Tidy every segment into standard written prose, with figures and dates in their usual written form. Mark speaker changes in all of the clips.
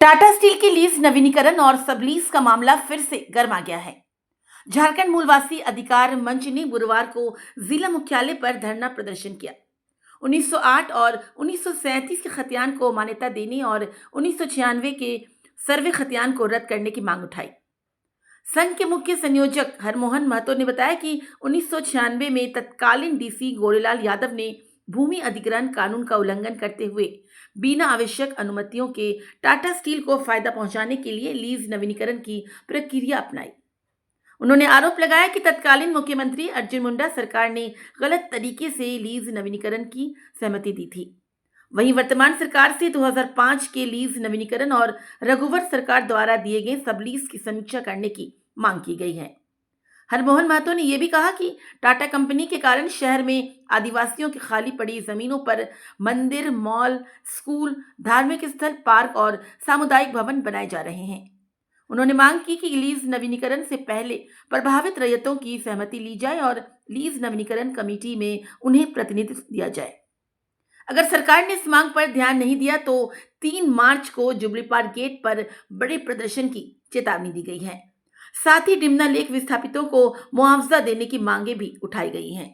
Speaker 1: Tata steel के lease नवीनीकरण और सबलीज का मामला फिर से गर्मा गया है। झारखंड मूलवासी अधिकार मंच ने गुरुवार को जिला मुख्यालय पर धरना प्रदर्शन किया। 1908 और 1937 के खतियान को मान्यता देने और 1996 के सर्वे खतियान को रद्द करने की मांग उठाई। संघ के मुख्य संयोजक हरमोहन महतो ने बताया कि 1996 में तत्कालीन डीसी गोरेलाल यादव ने भूमि अधिग्रहण कानून का उल्लंघन करते हुए बिना आवश्यक अनुमतियों के टाटा स्टील को फायदा पहुंचाने के लिए लीज नवीनीकरण की प्रक्रिया अपनाई। उन्होंने आरोप लगाया कि तत्कालीन मुख्यमंत्री अर्जुन मुंडा सरकार ने गलत तरीके से लीज नवीनीकरण की सहमति दी थी। वहीं वर्तमान सरकार से 2005 के लीज नवीनीकरण और रघुवर सरकार द्वारा दिए गए सबलीज की समीक्षा करने की मांग की गई है। हरमोहन महतो ने यह भी कहा कि टाटा कंपनी के कारण शहर में आदिवासियों की खाली पड़ी जमीनों पर मंदिर, मॉल, स्कूल, धार्मिक स्थल, पार्क और सामुदायिक भवन बनाए जा रहे हैं। उन्होंने मांग की कि लीज नवीनीकरण से पहले प्रभावित रैयतों की सहमति ली जाए और लीज नवीनीकरण कमेटी में उन्हें प्रतिनिधित्व दिया जाए। अगर सरकार ने इस मांग पर ध्यान नहीं दिया तो 3 मार्च को जुबली पार्क गेट पर बड़े प्रदर्शन की चेतावनी दी गई है। साथ ही डिमना लेक विस्थापितों को मुआवजा देने की मांगे भी उठाई गई हैं।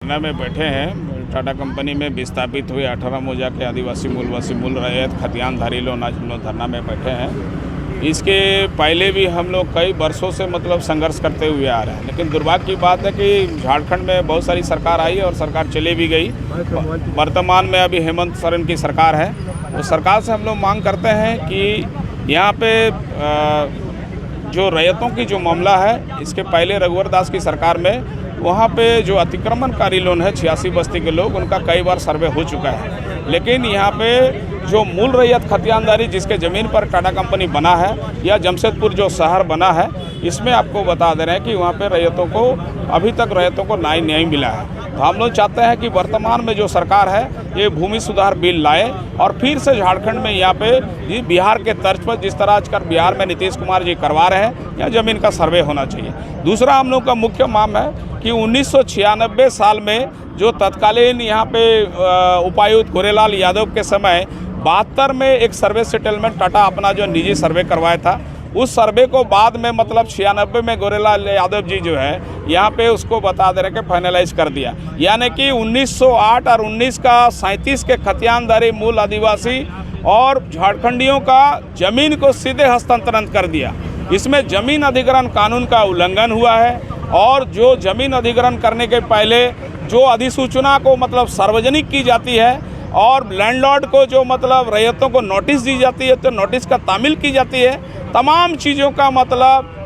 Speaker 2: धरना में बैठे हैं। टाटा कंपनी में विस्थापित हुए 18 मौजा के आदिवासी मूलवासी मूल रैयत खतियानधारी लोग आज हम लोग धरना में बैठे हैं। इसके पहले भी हम लोग कई वर्षों से संघर्ष करते हुए आ रहे हैं, लेकिन दुर्भाग्य की बात है कि झारखंड में बहुत सारी सरकार आई और सरकार चली भी गई। वर्तमान में अभी हेमंत सोरेन की सरकार है। उस सरकार से हम लोग मांग करते हैं कि यहाँ पे जो रैयतों की जो मामला है, इसके पहले रघुवर दास की सरकार में वहाँ पे जो अतिक्रमणकारी लोग हैं 86 बस्ती के लोग, उनका कई बार सर्वे हो चुका है। लेकिन यहाँ पे जो मूल रैयत खतियानदारी जिसके ज़मीन पर टाटा कंपनी बना है या जमशेदपुर जो शहर बना है, इसमें आपको बता दे रहे हैं कि वहाँ पे रैयतों को अभी तक रैयतों को न्याय मिला है। तो हम लोग चाहते हैं कि वर्तमान में जो सरकार है ये भूमि सुधार बिल लाए और फिर से झारखंड में यहाँ पे बिहार के तर्ज पर जिस तरह आजकल बिहार में नीतीश कुमार जी करवा रहे हैं, यहाँ ज़मीन का सर्वे होना चाहिए। दूसरा हम लोग का मुख्य मांग है कि 1996 साल में जो तत्कालीन यहाँ पे उपायुक्त गोरेलाल यादव के समय 72 में एक सर्वे सेटलमेंट टाटा अपना जो निजी सर्वे करवाया था, उस सर्वे को बाद में 96 में गोरेलाल यादव जी जो है यहाँ पे उसको बता दे रहे कि फाइनलाइज कर दिया। यानी कि 1908 और 1937 के खतियानदारी मूल आदिवासी और झारखंडियों का जमीन को सीधे हस्तांतरण कर दिया। इसमें जमीन अधिग्रहण कानून का उल्लंघन हुआ है और जो जमीन अधिग्रहण करने के पहले जो अधिसूचना को सार्वजनिक की जाती है और लैंडलॉर्ड को जो रैयतों को नोटिस दी जाती है तो नोटिस का तामील की जाती है। तमाम चीज़ों का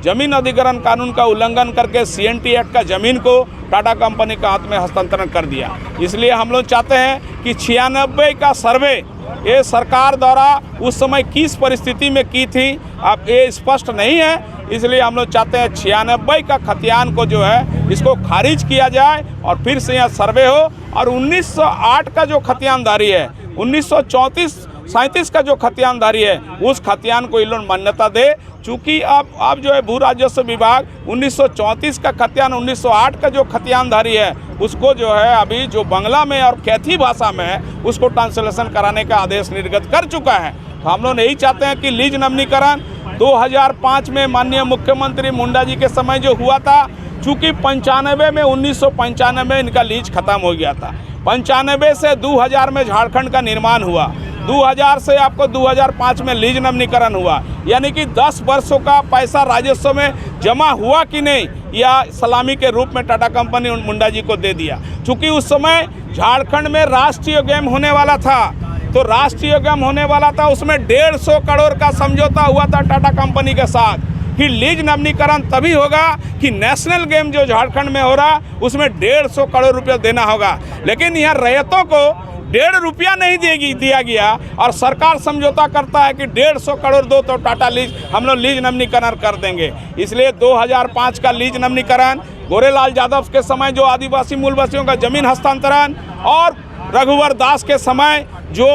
Speaker 2: जमीन अधिग्रहण कानून का उल्लंघन करके CNT एक्ट का ज़मीन को टाटा कंपनी का हाथ में हस्तांतरण कर दिया। इसलिए हम लोग चाहते हैं कि 96 का सर्वे ये सरकार द्वारा उस समय किस परिस्थिति में की थी अब ये स्पष्ट नहीं है। इसलिए हम लोग चाहते हैं 96 का खतियान को जो है इसको खारिज किया जाए और फिर से यहाँ सर्वे हो और 1908 का जो खतियानदारी है, 1934-37 का जो खतियानदारी है, उस खतियान को इन लोग मान्यता दे। चूँकि अब जो है भू राजस्व विभाग 1934 का खतियान 1908 का जो खतियानधारी है उसको जो है अभी जो बांग्ला में और कैथी भाषा में है उसको ट्रांसलेशन कराने का आदेश निर्गत कर चुका है। तो हम लोग यही चाहते हैं कि लीज नवीनीकरण 2005 में माननीय मुख्यमंत्री मुंडा जी के समय जो हुआ था, चूँकि 95 में 1995 में इनका लीज खत्म हो गया था। 95 से 2000 में झारखंड का निर्माण हुआ, 2000 से आपको 2005 में लीज नवीनीकरण हुआ। यानी कि 10 वर्षों का पैसा राजस्व में जमा हुआ कि नहीं, या सलामी के रूप में टाटा कंपनी मुंडा जी को दे दिया। चूँकि उस समय झारखंड में राष्ट्रीय गेम होने वाला था, तो राष्ट्रीय गेम होने वाला था, उसमें 150 करोड़ का समझौता हुआ था टाटा कंपनी के साथ। फिर लीज नवीनीकरण तभी होगा कि नेशनल गेम जो झारखंड में हो रहा उसमें 150 करोड़ रुपया देना होगा। लेकिन यहाँ रैयतों को 1.5 रुपया नहीं दिया गया और सरकार समझौता करता है कि 150 करोड़ दो तो टाटा लीज हम लोग लीज नवीनीकरण कर देंगे। इसलिए 2005 का लीज नवीनीकरण, गोरेलाल यादव के समय जो आदिवासी मूलवासियों का जमीन हस्तांतरण और रघुवर दास के समय जो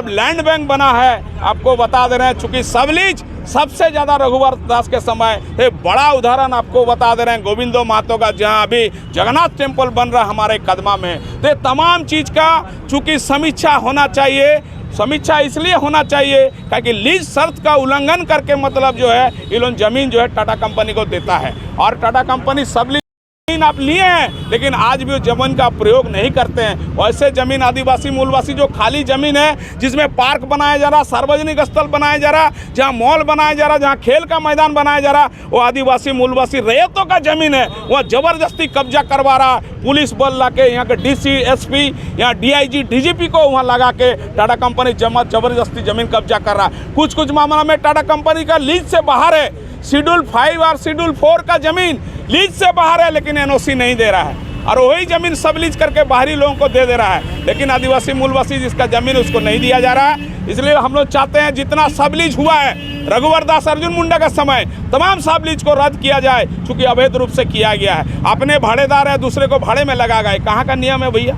Speaker 2: लैंड बैंक बना है, आपको बता दे रहे हैं। चूँकि सबलीज सबसे ज़्यादा रघुवर दास के समय एक बड़ा उदाहरण आपको बता दे रहे हैं गोविंदो महतो का, जहां अभी जगन्नाथ टेम्पल बन रहा है हमारे कदमा में। तो तमाम चीज़ का चूँकि समीक्षा होना चाहिए समीक्षा इसलिए होना चाहिए ताकि लीज शर्त का उल्लंघन करके मतलब जो है ये लोग जमीन जो है टाटा कंपनी को देता है। और टाटा कंपनी सब जमीन आप लिए हैं लेकिन आज भी जमीन का प्रयोग नहीं करते हैं। वैसे जमीन आदिवासी मूलवासी जो खाली जमीन है जिसमें पार्क बनाया जा रहा, सार्वजनिक स्थल बनाया जा रहा, जहां मॉल बनाया जा रहा, जहां खेल का मैदान बनाया जा रहा, वो आदिवासी मूलवासी रैयतों का जमीन है, वह जबरदस्ती कब्जा करवा रहा। पुलिस बल ला के यहाँ के DC SP यहाँ DIG DGP को वहाँ लगा के टाटा कंपनी जबरदस्ती जमीन कब्जा कर रहा। कुछ मामला में टाटा कंपनी का लीज से बाहर है, शेड्यूल 5 और शेड्यूल 4 का जमीन लीज से बाहर है लेकिन NOC नहीं दे रहा है और वही जमीन सब लीज करके बाहरी लोगों को दे रहा है। लेकिन आदिवासी मूलवासी जिसका जमीन उसको नहीं दिया जा रहा है। इसलिए हम लोग चाहते हैं जितना सब लीज हुआ है रघुवर दास अर्जुन मुंडा का समय तमाम सब लीज को रद्द किया जाए, चूंकि अवैध रूप से किया गया है। अपने भाड़ेदार है दूसरे को भाड़े में लगा गए, कहाँ का नियम है भैया।